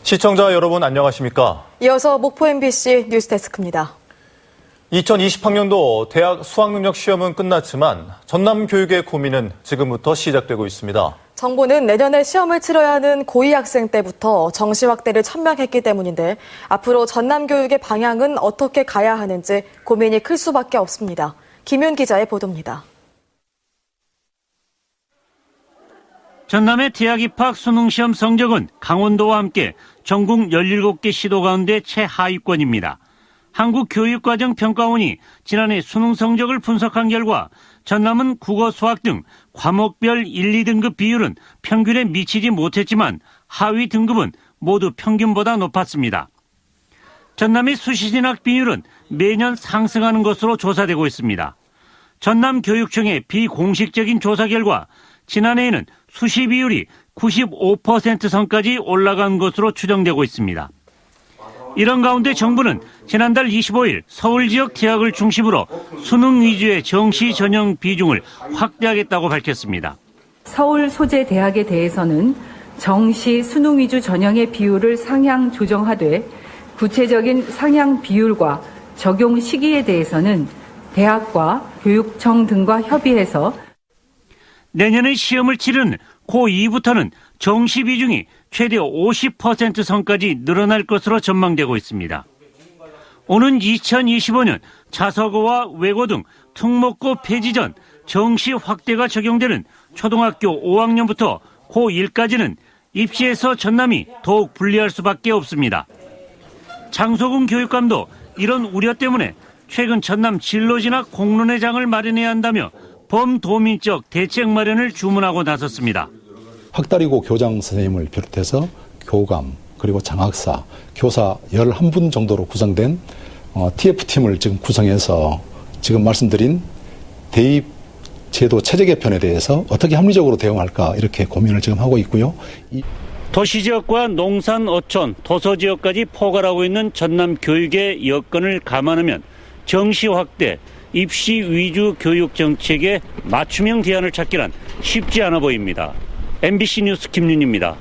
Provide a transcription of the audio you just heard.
시청자 여러분 안녕하십니까? 이어서 목포 MBC 뉴스데스크입니다. 2020학년도 대학 수학능력 시험은 끝났지만 전남 교육의 고민은 지금부터 시작되고 있습니다. 정부는 내년에 시험을 치러야 하는 고2 학생 때부터 정시 확대를 천명했기 때문인데 앞으로 전남 교육의 방향은 어떻게 가야 하는지 고민이 클 수밖에 없습니다. 김윤 기자의 보도입니다. 전남의 대학 입학 수능시험 성적은 강원도와 함께 전국 17개 시도 가운데 최하위권입니다. 한국교육과정평가원이 지난해 수능 성적을 분석한 결과 전남은 국어, 수학 등 과목별 1, 2등급 비율은 평균에 미치지 못했지만 하위 등급은 모두 평균보다 높았습니다. 전남의 수시진학 비율은 매년 상승하는 것으로 조사되고 있습니다. 전남교육청의 비공식적인 조사 결과 지난해에는 수시 비율이 95% 선까지 올라간 것으로 추정되고 있습니다. 이런 가운데 정부는 지난달 25일 서울 지역 대학을 중심으로 수능 위주의 정시 전형 비중을 확대하겠다고 밝혔습니다. 서울 소재 대학에 대해서는 정시 수능 위주 전형의 비율을 상향 조정하되 구체적인 상향 비율과 적용 시기에 대해서는 대학과 교육청 등과 협의해서 내년에 시험을 치르는 고2부터는 정시 비중이 최대 50% 선까지 늘어날 것으로 전망되고 있습니다. 오는 2025년 자사고와 외고 등 특목고 폐지 전 정시 확대가 적용되는 초등학교 5학년부터 고1까지는 입시에서 전남이 더욱 불리할 수밖에 없습니다. 장소금 교육감도 이런 우려 때문에 최근 전남 진로진학 공론회장을 마련해야 한다며 범도민적 대책 마련을 주문하고 나섰습니다. 학다리고 교장 선생님을 비롯해서 교감, 그리고 장학사, 교사 11분 정도로 구성된 TF팀을 지금 구성해서 지금 말씀드린 대입 제도 체제 개편에 대해서 어떻게 합리적으로 대응할까 이렇게 고민을 지금 하고 있고요. 도시지역과 농산, 어촌, 도서지역까지 포괄하고 있는 전남 교육의 여건을 감안하면 정시 확대, 입시 위주 교육 정책의 맞춤형 대안을 찾기란 쉽지 않아 보입니다. MBC 뉴스 김윤입니다.